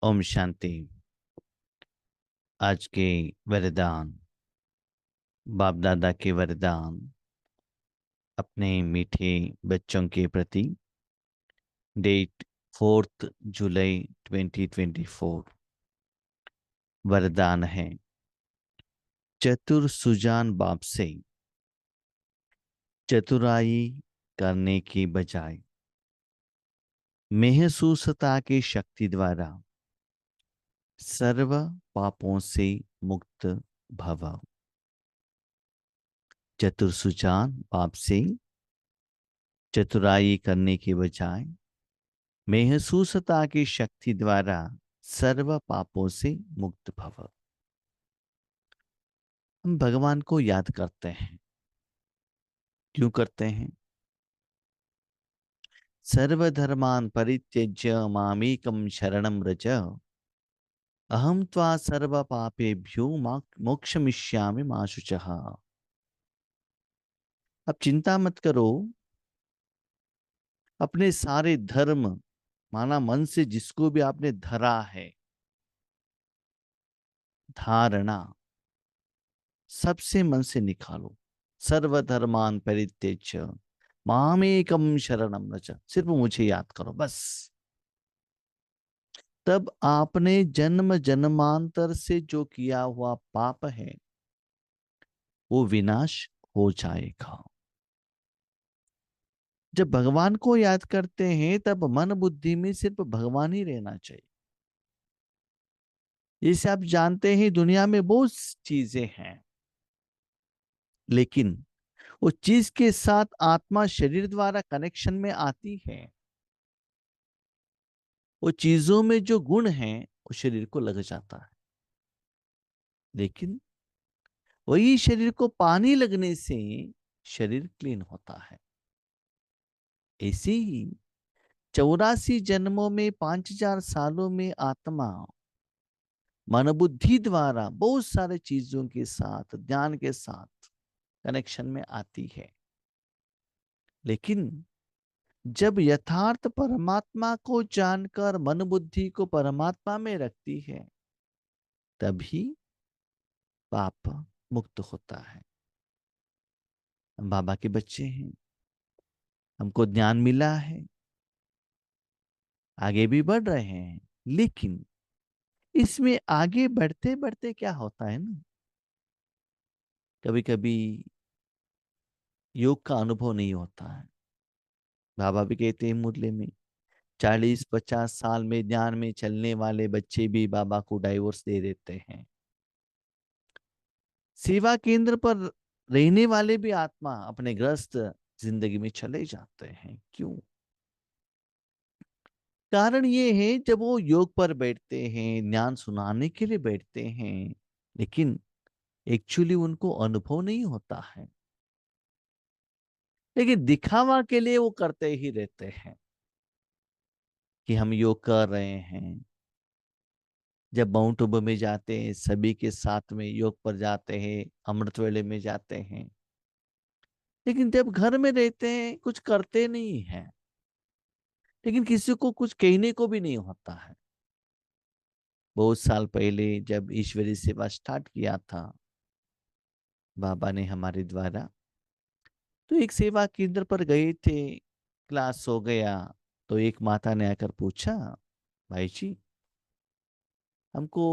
ओम शांति। आज के वरदान, बाप दादा के वरदान अपने मीठे बच्चों के प्रति। डेट 4 जुलाई 2024। वरदान है, चतुर सुजान बाप से चतुराई करने की बजाय महसूसता की शक्ति द्वारा सर्व पापों से मुक्त भव। चतुर सुजान बाप से चतुराई करने के बजाय महसूसता की शक्ति द्वारा सर्व पापों से मुक्त भव। हम भगवान को याद करते हैं। क्यों करते हैं? सर्वधर्मान परित्यज्य मामेकम शरणम व्रज, अहम त्वा सर्व पापेभ्यो मोक्षमिष्यामि मा शुचः। अब चिंता मत करो। अपने सारे धर्म, माना मन से जिसको भी आपने धरा है, धारणा सबसे मन से निकालो। सर्वधर्मान परित्यज्य मामेकम शरणम व्रज, सिर्फ मुझे याद करो बस। तब आपने जन्म जन्मांतर से जो किया हुआ पाप है वो विनाश हो जाएगा। जब भगवान को याद करते हैं तब मन बुद्धि में सिर्फ भगवान ही रहना चाहिए। जैसे आप जानते हैं दुनिया में बहुत चीजें हैं, लेकिन वो चीज के साथ आत्मा शरीर द्वारा कनेक्शन में आती है। वो चीजों में जो गुण है वो शरीर को लग जाता है, लेकिन वही शरीर को पानी लगने से शरीर क्लीन होता है। ऐसे ही 84 जन्मों में 5000 सालों में आत्मा मन बुद्धि द्वारा बहुत सारे चीजों के साथ, ज्ञान के साथ कनेक्शन में आती है। लेकिन जब यथार्थ परमात्मा को जानकर मन बुद्धि को परमात्मा में रखती है, तभी पाप मुक्त होता है। हम बाबा के बच्चे हैं, हमको ज्ञान मिला है, आगे भी बढ़ रहे हैं, लेकिन इसमें आगे बढ़ते बढ़ते क्या होता है ना, कभी कभी योग का अनुभव नहीं होता है। बाबा भी कहते हैं मुरली में, 40-50 साल में ज्ञान में चलने वाले बच्चे भी बाबा को डाइवोर्स दे देते हैं। सेवा केंद्र पर रहने वाले भी आत्मा अपने ग्रस्त जिंदगी में चले जाते हैं। क्यों? कारण ये है, जब वो योग पर बैठते हैं, ज्ञान सुनाने के लिए बैठते हैं, लेकिन एक्चुअली उनको अनुभव नहीं होता है, लेकिन दिखावा के लिए वो करते ही रहते हैं कि हम योग कर रहे हैं। जब माउंट आबू में जाते हैं, सभी के साथ में योग पर जाते हैं, अमृत वेले में जाते हैं, लेकिन जब घर में रहते हैं कुछ करते नहीं हैं, लेकिन किसी को कुछ कहने को भी नहीं होता है। बहुत साल पहले जब ईश्वरी सेवा स्टार्ट किया था बाबा ने हमारे द्वारा, तो एक सेवा केंद्र पर गए थे, क्लास हो गया, तो एक माता ने आकर पूछा, भाई जी हमको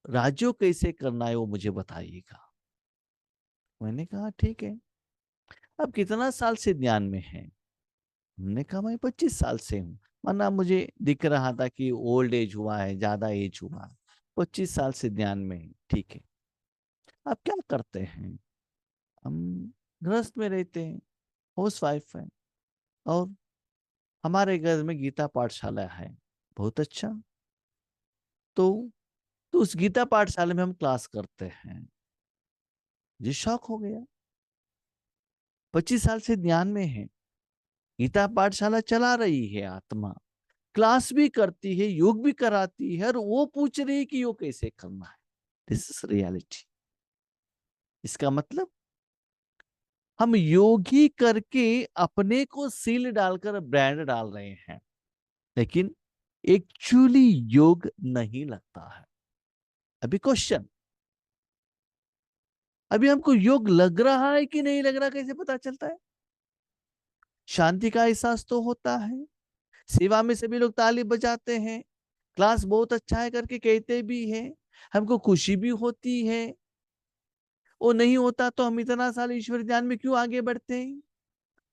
राजयोग कैसे करना है वो मुझे बताइएगा। मैंने कहा ठीक है। अब कितना साल से ध्यान में है? हमने कहा मैं 25 साल से हूँ। वरना मुझे दिख रहा था कि ओल्ड एज हुआ है, ज्यादा एज हुआ है। 25 साल से ध्यान में है, ठीक है। आप क्या करते हैं? हम गृहस्थ में रहते हैं, हाउस वाइफ है, और हमारे घर में गीता पाठशाला है। बहुत अच्छा। तो तो उस गीता पाठशाला में हम क्लास करते हैं। जी शौक हो गया। 25 साल से ध्यान में है, गीता पाठशाला चला रही है आत्मा, क्लास भी करती है, योग भी कराती है, और वो पूछ रही है कि योग कैसे करना है। This is reality. इसका मतलब हम योगी करके अपने को सील डालकर ब्रांड डाल रहे हैं, लेकिन एक्चुअली योग नहीं लगता है। अभी क्वेश्चन, अभी हमको योग लग रहा है कि नहीं लग रहा, कैसे पता चलता है? शांति का एहसास तो होता है, सेवा में सभी लोग ताली बजाते हैं, क्लास बहुत अच्छा है करके कहते भी हैं, हमको खुशी भी होती है। वो नहीं होता तो हम इतना साल ईश्वर ध्यान में क्यों आगे बढ़ते हैं?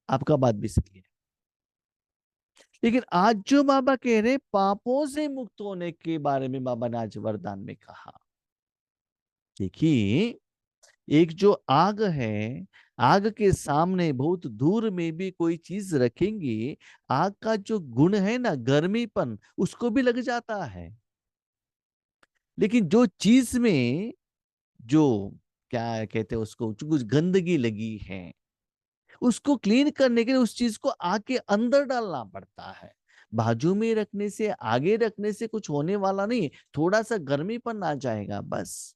आपका बात भी सही है। लेकिन आज जो बाबा कह रहे पापों से मुक्त होने के बारे में, बाबा ने आज वरदान में कहा, देखिए एक जो आग है, आग के सामने बहुत दूर में भी कोई चीज रखेंगे, आग का जो गुण है ना, गर्मीपन, उसको भी लग जाता है। लेकिन जो चीज में जो क्या कहते हैं उसको, जो कुछ गंदगी लगी है, उसको क्लीन करने के लिए उस चीज को आग के अंदर डालना पड़ता है। बाजू में रखने से, आगे रखने से कुछ होने वाला नहीं, थोड़ा सा गर्मीपन आ जाएगा बस।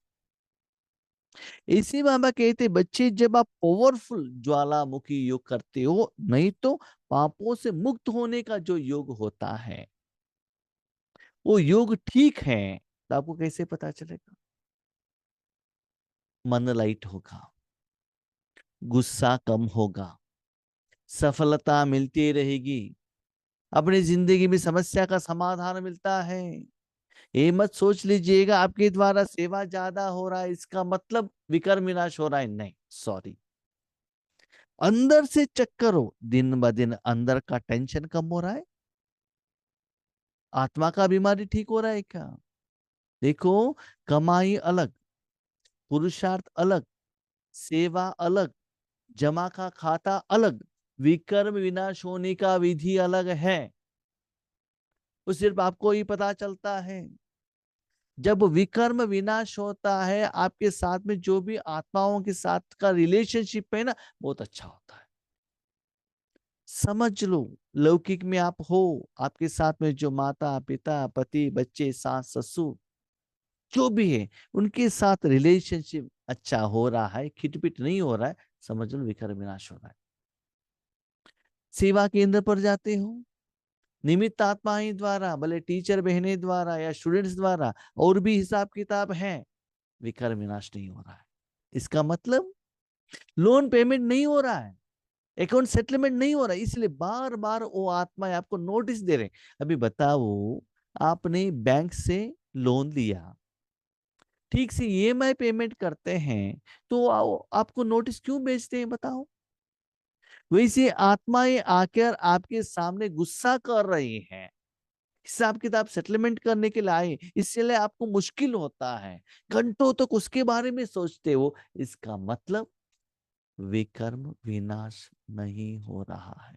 इसी बाबा कहते बच्चे, जब आप पावरफुल ज्वालामुखी योग करते हो, नहीं तो पापों से मुक्त होने का जो योग होता है, वो योग ठीक है, तो आपको कैसे पता चलेगा? मन लाइट होगा, गुस्सा कम होगा, सफलता मिलती रहेगी, अपनी जिंदगी में समस्या का समाधान मिलता है। ये मत सोच लीजिएगा आपके द्वारा सेवा ज्यादा हो रहा है इसका मतलब विकर्म विनाश हो रहा है, नहीं, सॉरी। अंदर से चेक करो, दिन ब दिन अंदर का टेंशन कम हो रहा है, आत्मा का बीमारी ठीक हो रहा है क्या? देखो, कमाई अलग, पुरुषार्थ अलग, सेवा अलग, जमा का खाता अलग, विकर्म विनाश होने का विधि अलग है। वो सिर्फ आपको ही पता चलता है। जब विकर्म विनाश होता है, आपके साथ में जो भी आत्माओं के साथ का रिलेशनशिप है ना, बहुत अच्छा होता है। समझ लो, लौकिक में आप हो, आपके साथ में जो माता पिता पति बच्चे सास ससुर जो भी है, उनके साथ रिलेशनशिप अच्छा हो रहा है, खिटपिट नहीं हो रहा है, समझ लो विकर्म विनाश हो रहा है। सेवा केंद्र पर जाते हो, निमित्त आत्माएं द्वारा, भले टीचर बहने द्वारा या स्टूडेंट्स द्वारा और भी हिसाब किताब है, विकर्म विनाश नहीं हो रहा है। इसका मतलब लोन पेमेंट नहीं हो रहा है, अकाउंट सेटलमेंट नहीं हो रहा है, इसलिए बार बार वो आत्मा आपको नोटिस दे रहे हैं। अभी बताओ, आपने बैंक से लोन लिया, ठीक से ईएमआई पेमेंट करते हैं, तो आपको नोटिस क्यों भेजते हैं बताओ? वैसे आत्माएं आकर आपके सामने गुस्सा कर रही हैं, हिसाब किताब सेटलमेंट करने के लिए आए, इसलिए आपको मुश्किल होता है, घंटों तक उसके बारे में सोचते हो। इसका मतलब विकर्म विनाश नहीं हो रहा है।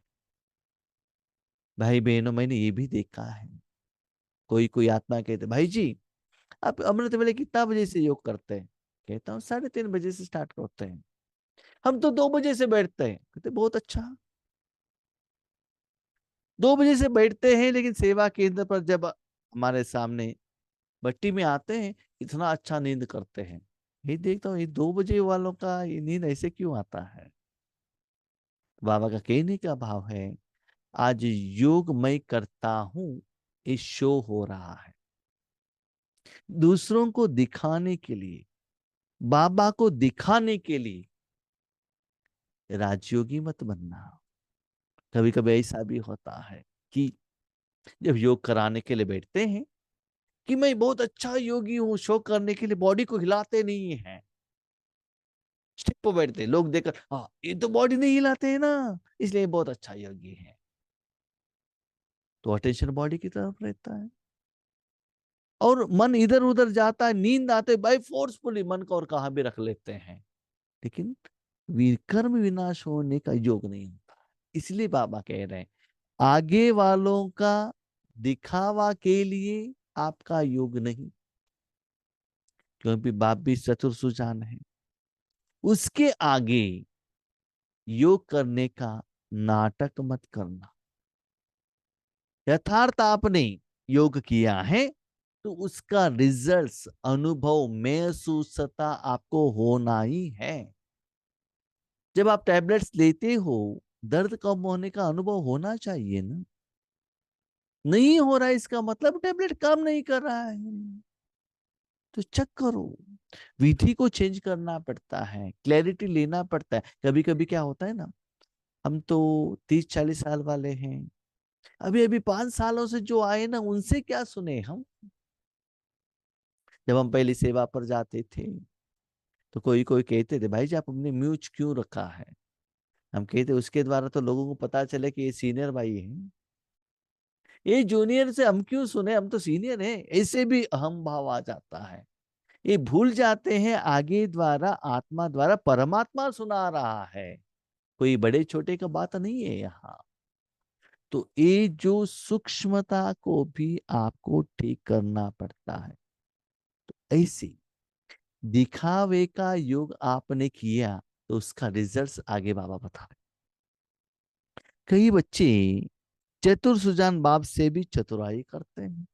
भाई बहनों, मैंने ये भी देखा है, कोई कोई आत्मा कहते भाई जी आप अमृत वेले कितना बजे से योग करते हैं? कहता हूँ 3:30 बजे से स्टार्ट करते हैं। हम तो 2 बजे से बैठते हैं। कहते बहुत अच्छा, 2 बजे से बैठते हैं, लेकिन सेवा केंद्र पर जब हमारे सामने भट्टी में आते हैं, इतना अच्छा नींद करते हैं। ये देखता हूँ, ये 2 बजे वालों का ये नींद ऐसे क्यों आता है? बाबा का कहने का भाव है, आज योग मैं करता हूं, ये शो हो रहा है, दूसरों को दिखाने के लिए, बाबा को दिखाने के लिए। राजयोगी मत बनना। कभी कभी ऐसा भी होता है कि जब योग कराने के लिए बैठते हैं कि मैं बहुत अच्छा योगी हूं, शो करने के लिए बॉडी को हिलाते नहीं है, स्टेप पर बैठते लोग देखकर, हाँ ये तो बॉडी नहीं हिलाते हैं ना, इसलिए बहुत अच्छा योगी है। तो अटेंशन बॉडी की तरफ रहता है और मन इधर उधर जाता है, नींद आते बाय फोर्सफुली मन को और कहाँ भी रख लेते हैं। लेकिन विकर्म विनाश होने का योग नहीं होता है। इसलिए बाबा कह रहे हैं, आगे वालों का दिखावा के लिए आपका योग नहीं, क्योंकि बाप भी चतुर सुजान है। उसके आगे योग करने का नाटक मत करना। यथार्थ आपने योग किया है तो उसका रिजल्ट्स, अनुभव, महसूसता आपको होना ही है। जब आप टैबलेट्स लेते हो, दर्द कम होने का अनुभव होना चाहिए ना। नहीं हो रहा है इसका मतलब टेबलेट काम नहीं कर रहा है, तो चेक करो। विधि को चेंज करना पड़ता है, क्लैरिटी लेना पड़ता है। कभी कभी क्या होता है ना, हम तो 30-40 साल वाले हैं, अभी अभी 5 सालों से जो आए ना उनसे क्या सुने हम। जब हम पहली सेवा पर जाते थे तो कोई कोई कहते थे भाई जी आप अपने म्यूच क्यों रखा है। हम कहते उसके द्वारा तो लोगों को पता चले कि ये सीनियर भाई है, ये जूनियर से हम क्यों सुने, हम तो सीनियर हैं। ऐसे भी अहम भाव आ जाता है। ये भूल जाते हैं आगे द्वारा आत्मा द्वारा परमात्मा सुना रहा है, कोई बड़े छोटे का बात नहीं है यहाँ। तो ये जो सूक्ष्मता को भी आपको ठीक करना पड़ता है। तो ऐसे दिखावे का योग आपने किया तो उसका रिजल्ट आगे बाबा बता रहे। कई बच्चे चतुर सुजान बाप से भी चतुराई करते हैं,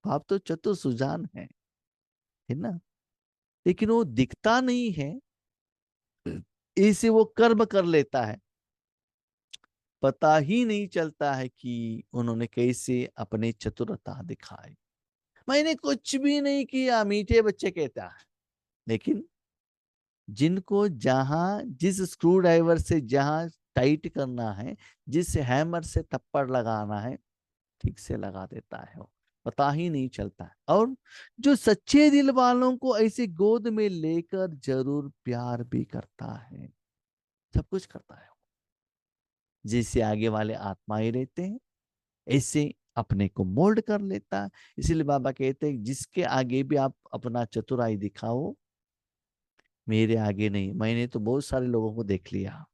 बाप तो चतुर सुजान है ना, लेकिन वो दिखता नहीं है, इसे वो कर्म कर लेता है, पता ही नहीं चलता है कि उन्होंने कैसे अपने चतुरता दिखाई। मैंने कुछ भी नहीं किया, मीठे बच्चे कहता है। लेकिन जिनको जहां जिस स्क्रू ड्राइवर से जहां टाइट करना है, जिस हैमर से थप्पड़ लगाना है, ठीक से लगा देता है वो, पता ही नहीं चलता है। और जो सच्चे दिल वालों को ऐसे गोद में लेकर जरूर प्यार भी करता है, सब कुछ करता है। जैसे आगे वाले आत्मा ही रहते हैं ऐसे अपने को मोल्ड कर लेता है। इसीलिए बाबा कहते हैं जिसके आगे भी आप अपना चतुराई दिखाओ, मेरे आगे नहीं। मैंने तो बहुत सारे लोगों को देख लिया,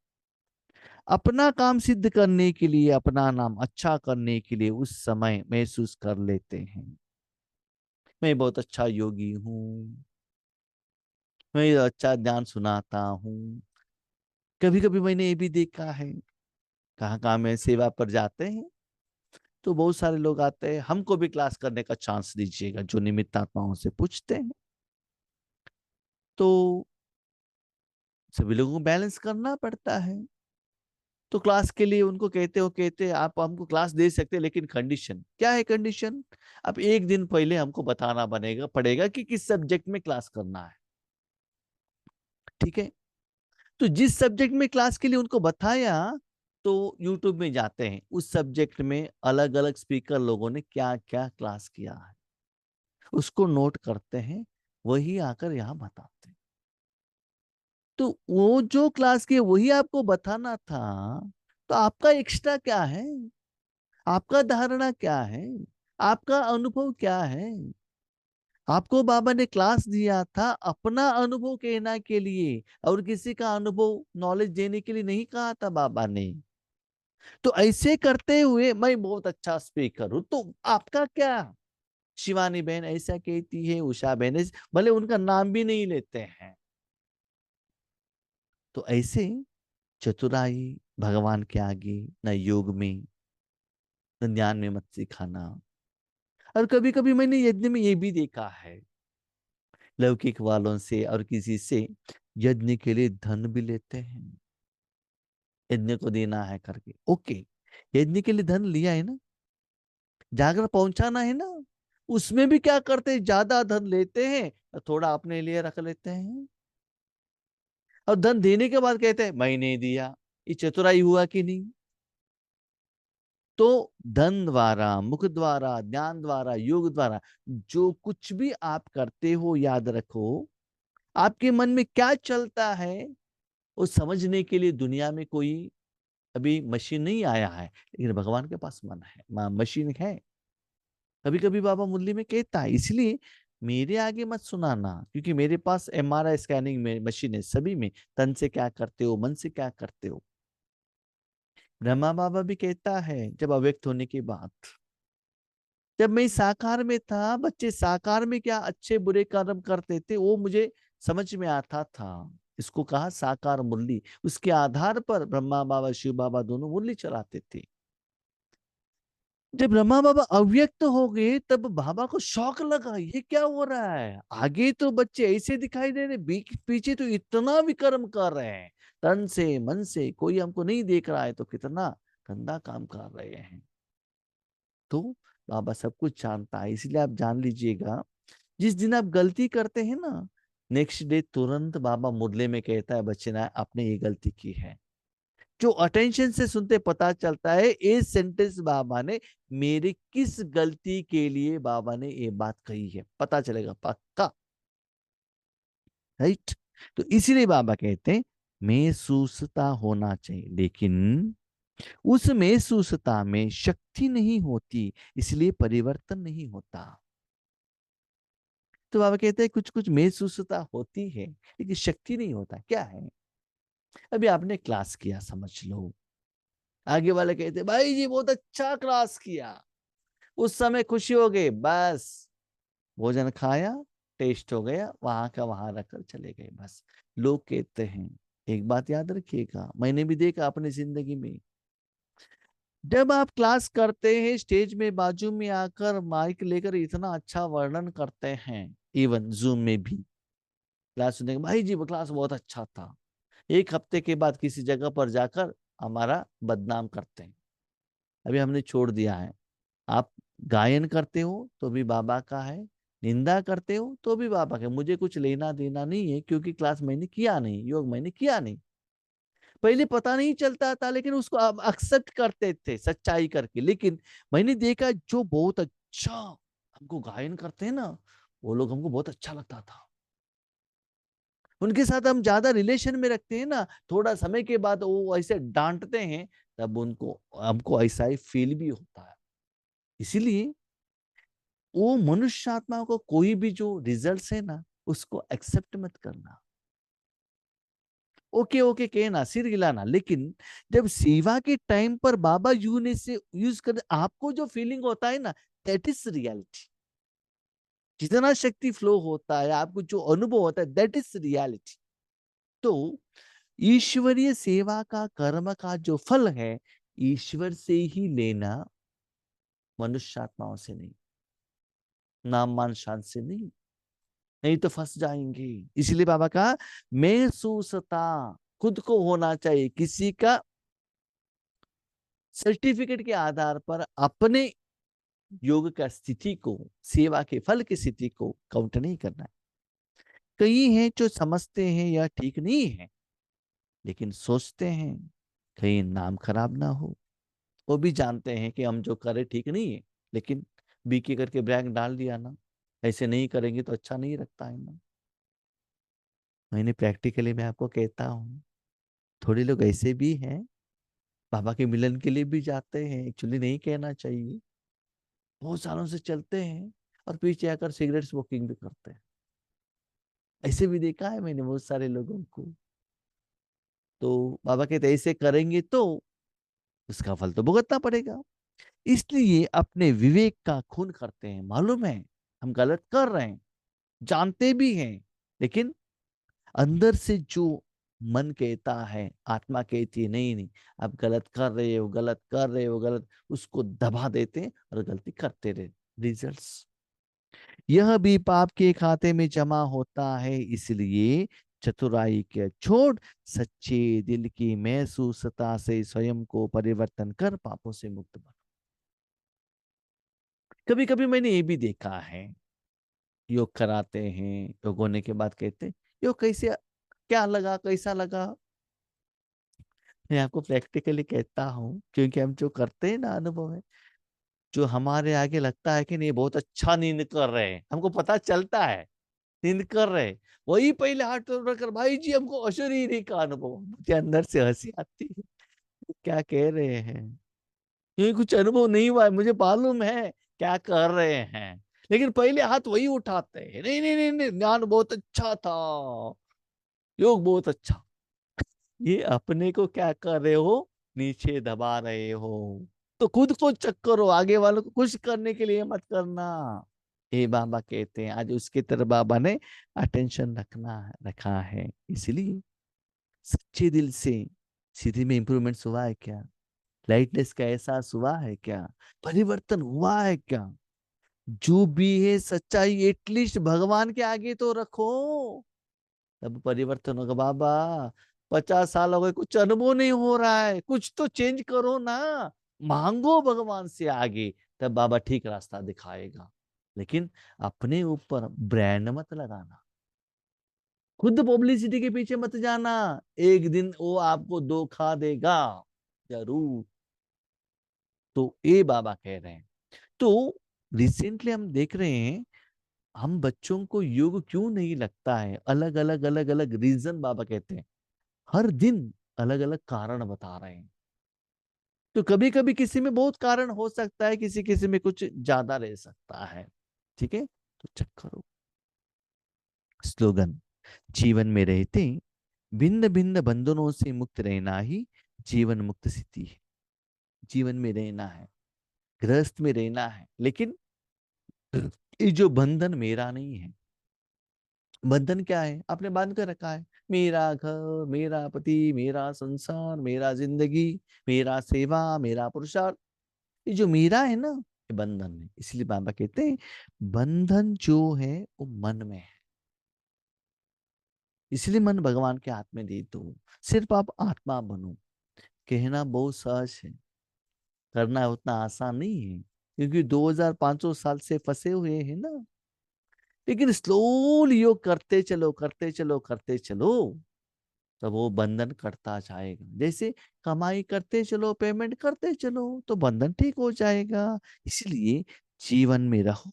अपना काम सिद्ध करने के लिए, अपना नाम अच्छा करने के लिए उस समय महसूस कर लेते हैं मैं बहुत अच्छा योगी हूँ, मैं अच्छा ज्ञान सुनाता हूँ। कभी कभी मैंने ये भी देखा है, कहाँ कहाँ में सेवा पर जाते हैं तो बहुत सारे लोग आते हैं, हमको भी क्लास करने का चांस दीजिएगा, जो निमित्त आत्माओं से पूछते हैं। तो सभी लोगों को बैलेंस करना पड़ता है। तो क्लास के लिए उनको कहते आप हमको क्लास दे सकते हैं, लेकिन कंडीशन क्या है। कंडीशन अब एक दिन पहले हमको बताना बनेगा पड़ेगा कि किस सब्जेक्ट में क्लास करना है, ठीक है। तो जिस सब्जेक्ट में क्लास के लिए उनको बताया, तो यूट्यूब में जाते हैं उस सब्जेक्ट में अलग अलग स्पीकर लोगों ने क्या क्या क्लास किया है, उसको नोट करते हैं, वही आकर यहाँ बताते हैं। तो वो जो क्लास की वही आपको बताना था, तो आपका एक्स्ट्रा क्या है, आपका धारणा क्या है, आपका अनुभव क्या है। आपको बाबा ने क्लास दिया था अपना अनुभव कहना के लिए, और किसी का अनुभव नॉलेज देने के लिए नहीं कहा था बाबा ने। तो ऐसे करते हुए मैं बहुत अच्छा स्पीकर हूं, तो आपका क्या। शिवानी बहन ऐसा कहती है, उषा बहन भले उनका नाम भी नहीं लेते हैं। तो ऐसे चतुराई भगवान के आगे न योग में न ज्ञान में मत सिखाना। और कभी कभी मैंने यज्ञ में ये भी देखा है, लौकिक वालों से और किसी से यज्ञ के लिए धन भी लेते हैं, यज्ञ को देना है करके। ओके, यज्ञ के लिए धन लिया है ना, जाकर पहुंचाना है ना, उसमें भी क्या करते हैं, ज्यादा धन लेते हैं और थोड़ा अपने लिए रख लेते हैं। और धन देने के बाद कहते हैं मैंने दिया। ये चतुराई हुआ कि नहीं। तो धन द्वारा, मुख द्वारा, ज्ञान द्वारा, योग द्वारा जो कुछ भी आप करते हो, याद रखो आपके मन में क्या चलता है वो समझने के लिए दुनिया में कोई अभी मशीन नहीं आया है, लेकिन भगवान के पास मन है, मशीन है। कभी कभी बाबा मुरली में कहता है, इसलिए मेरे आगे मत सुनाना, क्योंकि मेरे पास एमआरआई स्कैनिंग में मशीन है सभी में, तन से क्या करते हो, मन से क्या करते हो। ब्रह्मा बाबा भी कहता है जब अव्यक्त होने की बात, जब मैं साकार में था, बच्चे साकार में क्या अच्छे बुरे कर्म करते थे वो मुझे समझ में आता था। इसको कहा साकार मुरली। उसके आधार पर ब्रह्मा बाबा शिव बाबा दोनों मुरली चलाते थे। जब ब्रह्मा बाबा अव्यक्त हो गए तब बाबा को शौक लगा, ये क्या हो रहा है, आगे तो बच्चे ऐसे दिखाई दे रहे, पीछे तो इतना विक्रम कर रहे हैं, तन से मन से कोई हमको नहीं देख रहा है, तो कितना गंदा काम कर रहे हैं। तो बाबा सब कुछ जानता है, इसलिए आप जान लीजिएगा, जिस दिन आप गलती करते हैं ना, नेक्स्ट डे तुरंत बाबा मुरली में कहता है, बच्चे ना आपने ये गलती की है। जो अटेंशन से सुनते पता चलता है ये सेंटेंस बाबा ने मेरी किस गलती के लिए बाबा ने ये बात कही है, पता चलेगा पक्का। राइट। तो इसीलिए बाबा कहते हैं महसूसता होना चाहिए, लेकिन उस महसूसता में शक्ति नहीं होती, इसलिए परिवर्तन नहीं होता। तो बाबा कहते हैं कुछ कुछ महसूसता होती है लेकिन शक्ति नहीं होता। क्या है? अभी आपने क्लास किया समझ लो, आगे वाले कहते भाई जी बहुत अच्छा क्लास किया, उस समय खुशी हो गई, बस भोजन खाया, टेस्ट हो गया, वहां का वहां रखकर चले गए बस। लोग कहते हैं, एक बात याद रखिएगा, मैंने भी देखा अपनी जिंदगी में, जब आप क्लास करते हैं स्टेज में बाजू में आकर माइक लेकर इतना अच्छा वर्णन करते हैं, इवन जूम में भी क्लास सुनने के, भाई जी वो क्लास बहुत अच्छा था, एक हफ्ते के बाद किसी जगह पर जाकर हमारा बदनाम करते हैं। अभी हमने छोड़ दिया है। आप गायन करते हो तो भी बाबा का है, निंदा करते हो तो भी बाबा का, मुझे कुछ लेना देना नहीं है, क्योंकि क्लास मैंने किया नहीं, योग मैंने किया नहीं। पहले पता नहीं चलता था लेकिन उसको आप एक्सेप्ट करते थे सच्चाई करके, लेकिन मैंने देखा जो बहुत अच्छा हमको गायन करते हैं ना, वो लोग हमको बहुत अच्छा लगता था, उनके साथ हम ज्यादा रिलेशन में रखते हैं ना, थोड़ा समय के बाद वो ऐसे डांटते हैं, तब उनको हमको ऐसा ही फील भी होता है। इसीलिए वो मनुष्य आत्मा को कोई भी जो रिजल्ट है ना, उसको एक्सेप्ट मत करना। ओके ओके कहना, सिर हिलाना, लेकिन जब सेवा के टाइम पर बाबा यू ने से यूज कर, आपको जो फीलिंग होता है ना, दैट इज रियलिटी। जितना शक्ति फ्लो होता है, आपको जो अनुभव होता है, दैट इज रियलिटी। तो ईश्वरीय सेवा का कर्म का जो फल है, ईश्वर से ही लेना, मनुष्य आत्माओं से नहीं, नाम मान शान से नहीं, नहीं तो फंस जाएंगे। इसलिए बाबा का महसूसता खुद को होना चाहिए, किसी का सर्टिफिकेट के आधार पर अपने योग का स्थिति को, सेवा के फल की स्थिति को काउंट नहीं करना है। कई हैं जो समझते हैं यह ठीक नहीं है, लेकिन सोचते हैं कहीं नाम खराब ना हो। वो भी जानते हैं कि हम जो करें ठीक नहीं है, लेकिन बीके करके ब्रैग डाल दिया ना, ऐसे नहीं करेंगे तो अच्छा नहीं लगता है ना। मैंने प्रैक्टिकली मैं आपको कहता हूँ, थोड़े लोग ऐसे भी हैं, बाबा के मिलन के लिए भी जाते हैं, एक्चुअली नहीं कहना चाहिए, बहुत सालों से चलते हैं और पीछे आकर सिगरेट स्मोकिंग भी करते हैं। ऐसे भी देखा है मैंने बहुत सारे लोगों को। तो बाबा कहते ऐसे करेंगे तो उसका फल तो भुगतना पड़ेगा। इसलिए अपने विवेक का खून करते हैं, मालूम है हम गलत कर रहे हैं, जानते भी हैं, लेकिन अंदर से जो मन कहता है, आत्मा कहती है नहीं नहीं आप गलत कर रहे हो, गलत कर रहे हो, गलत, उसको दबा देते हैं और गलती करते रहे। रिजल्ट्स यह भी पाप के खाते में जमा होता है, इसलिए चतुराई के छोड़ सच्चे दिल की महसूसता से स्वयं को परिवर्तन कर पापों से मुक्त बनो। कभी कभी मैंने ये भी देखा है, योग कराते हैं, योग होने के बाद कहते हैं योग कैसे, क्या लगा, कैसा लगा। मैं आपको प्रैक्टिकली कहता हूँ, क्योंकि हम जो करते हैं ना अनुभव है, जो हमारे आगे लगता है कि नहीं बहुत अच्छा नींद कर रहे हैं, हमको पता चलता है नींद कर रहे हैं, वही पहले हाथ कर भाई जी हमको अशरीरी का अनुभव, मुझे अंदर से हंसी आती है, क्या कह रहे हैं, ये कुछ अनुभव नहीं हुआ है, मुझे मालूम है क्या कर रहे हैं, लेकिन पहले हाथ वही उठाते हैं, नहीं नहीं नहीं नहीं ज्ञान बहुत अच्छा था, योग बहुत अच्छा। ये अपने को क्या कर रहे हो, नीचे दबा रहे हो। तो खुद को चेक करो, आगे वालों को खुश करने के लिए मत करना। ये बाबा कहते हैं, आज उसकी तरफ बाबा ने अटेंशन रखा है। इसलिए सच्चे दिल से स्थिति में इंप्रूवमेंट हुआ है क्या, लाइटनेस का एहसास हुआ है क्या, परिवर्तन हुआ है क्या, जो भी है सच्चाई एटलीस्ट भगवान के आगे तो रखो, तब परिवर्तन होगा। बाबा 50 साल हो गए, कुछ अनुभव नहीं हो रहा है, कुछ तो चेंज करो ना, मांगो भगवान से आगे, तब बाबा ठीक रास्ता दिखाएगा। लेकिन अपने ऊपर ब्रांड मत लगाना, खुद पब्लिसिटी के पीछे मत जाना, एक दिन वो आपको धोखा देगा जरूर। तो ये बाबा कह रहे हैं। तो रिसेंटली हम देख रहे हैं, हम बच्चों को योग क्यों नहीं लगता है, अलग अलग अलग अलग रीजन बाबा कहते हैं, हर दिन अलग अलग कारण बता रहे हैं। तो कभी कभी किसी में बहुत कारण हो सकता है, किसी किसी में कुछ ज्यादा रह सकता है। ठीक है, तो चेक करो। स्लोगन, जीवन में रहते भिन्न भिन्न बंधनों से मुक्त रहना ही जीवन मुक्त स्थिति है। जीवन में रहना है, गृहस्थ में रहना है, लेकिन ये जो बंधन मेरा नहीं है। बंधन क्या है, आपने बांध कर रखा है, मेरा घर, मेरा पति, मेरा संसार, मेरा जिंदगी, मेरा सेवा, मेरा पुरुषार्थ, ये जो मेरा है ना, ये बंधन है। इसलिए बाबा कहते हैं बंधन जो है वो मन में है। इसलिए मन भगवान के हाथ में दे दो, सिर्फ आप आत्मा बनो। कहना बहुत सहज है, करना उतना आसान नहीं है, क्योंकि 2500 साल से फंसे हुए हैं ना। लेकिन स्लोली योग करते चलो करते चलो करते चलो, तो वो बंधन कटता जाएगा। जैसे कमाई करते चलो, पेमेंट करते चलो, तो बंधन ठीक हो जाएगा। इसलिए जीवन में रहो,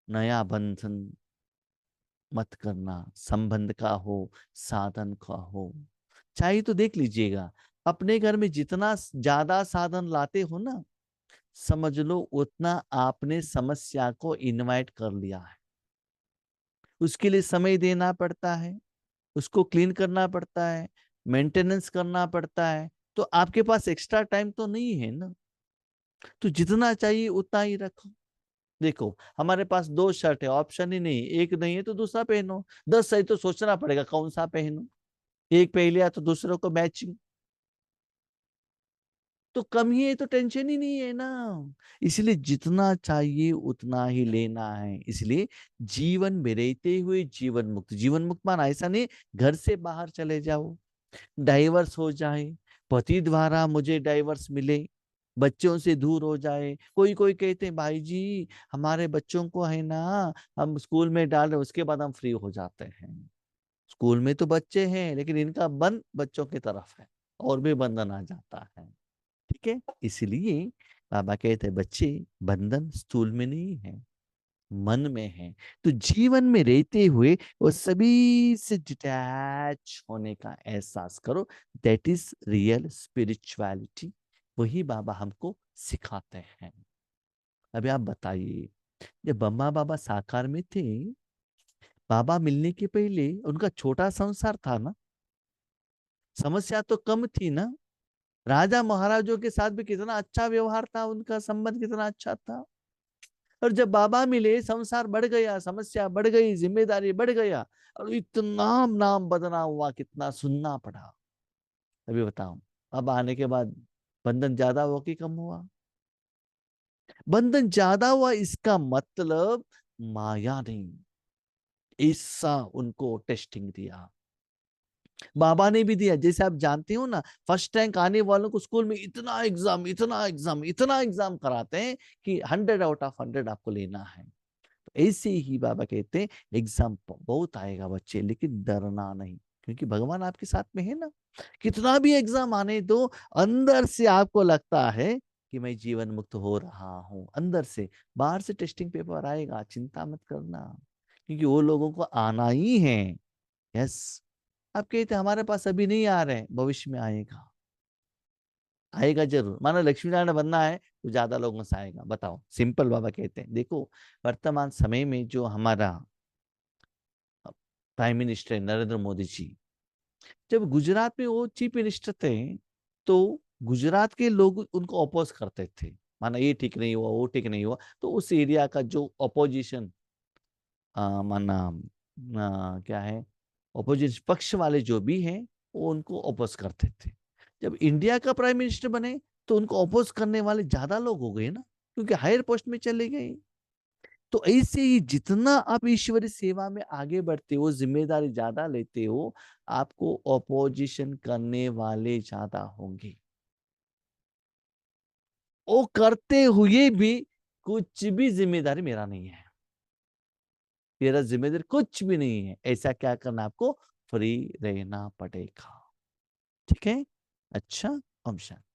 नया बंधन मत करना, संबंध का हो, साधन का हो। चाहिए तो देख लीजिएगा, अपने घर में जितना ज्यादा साधन लाते हो ना, समझ लो उतना आपने समस्या को इनवाइट कर लिया है। उसके लिए समय देना पड़ता है, उसको क्लीन करना पड़ता है, मेंटेनेंस करना पड़ता है। तो आपके पास एक्स्ट्रा टाइम तो नहीं है ना, तो जितना चाहिए उतना ही रखो। देखो, हमारे पास 2 शर्ट है, ऑप्शन ही नहीं, एक नहीं है तो दूसरा पहनो। 10 सही तो सोचना पड़ेगा कौन सा पहनो, एक पहन लिया तो दूसरों को मैचिंग, तो कम ही है तो टेंशन ही नहीं है ना। इसलिए जितना चाहिए उतना ही लेना है। इसलिए जीवन में रहते हुए जीवन मुक्त, जीवन मुक्त माना ऐसा नहीं घर से बाहर चले जाओ, डाइवर्स हो जाए, पति द्वारा मुझे डाइवर्स मिले, बच्चों से दूर हो जाए। कोई कोई कहते हैं भाई जी हमारे बच्चों को है ना, हम स्कूल में डाल रहे उसके बाद हम फ्री हो जाते हैं। स्कूल में तो बच्चे हैं, लेकिन इनका मन बच्चों की तरफ है, और भी बंधन आ जाता है। ठीक है, इसलिए बाबा कहते हैं बच्चे, बंधन स्थूल में नहीं है, मन में है। तो जीवन में रहते हुए वो सभी से डिटैच होने का एहसास करो, दैट इज रियल स्पिरिचुअलिटी। वही बाबा हमको सिखाते हैं। अभी आप बताइए, जब ब्रह्मा बाबा साकार में थे, बाबा मिलने के पहले उनका छोटा संसार था ना, समस्या तो कम थी ना, राजा महाराजों के साथ भी कितना अच्छा व्यवहार था, उनका संबंध कितना अच्छा था। और जब बाबा मिले संसार बढ़ गया, समस्या बढ़ गई, जिम्मेदारी बढ़ गया, और इतना नाम बदनाम हुआ, कितना सुनना पड़ा। अभी बताओ, अब आने के बाद बंधन ज्यादा हुआ कि कम हुआ? बंधन ज्यादा हुआ, इसका मतलब माया नहीं, ऐसा उनको टेस्टिंग दिया, बाबा ने भी दिया। जैसे आप जानते हो ना, फर्स्ट रैंक आने वालों को स्कूल में इतना एग्जाम इतना एग्जाम इतना एग्जाम कराते हैं कि 100 आउट ऑफ 100 आपको लेना है। तो ऐसे ही बाबा कहते हैं एग्जाम बहुत आएगा बच्चे, लेकिन डरना नहीं, क्योंकि भगवान आपके साथ में है ना। कितना भी एग्जाम आने दो, अंदर से आपको लगता है कि मैं जीवन मुक्त हो रहा हूं, अंदर से। बाहर से टेस्टिंग पेपर आएगा, चिंता मत करना, क्योंकि वो लोगों को आना ही है। यस, आप कहते हमारे पास अभी नहीं आ रहे हैं, भविष्य में आएगा, आएगा जरूर। मानो लक्ष्मी नारायण बनना है तो ज्यादा लोगों से आएगा। बताओ, सिंपल बाबा कहते हैं। देखो, वर्तमान समय में जो हमारा प्राइम मिनिस्टर नरेंद्र मोदी जी, जब गुजरात में वो चीफ मिनिस्टर थे, तो गुजरात के लोग उनको अपोज करते थे, माना ये ठीक नहीं हुआ, वो ठीक नहीं हुआ, तो उस एरिया का जो अपोजिशन, माना क्या है, ऑपोजिशन पक्ष वाले जो भी हैं, वो उनको अपोज करते थे। जब इंडिया का प्राइम मिनिस्टर बने, तो उनको अपोज करने वाले ज्यादा लोग हो गए ना, क्योंकि हायर पोस्ट में चले गए। तो ऐसे ही जितना आप ईश्वरी सेवा में आगे बढ़ते हो, जिम्मेदारी ज्यादा लेते हो, आपको अपोजिशन करने वाले ज्यादा होंगे। वो करते हुए भी कुछ भी जिम्मेदारी मेरा नहीं है, तेरा जिम्मेदारी कुछ भी नहीं है, ऐसा क्या करना, आपको फ्री रहना पड़ेगा। ठीक है। अच्छा। ओम शांति।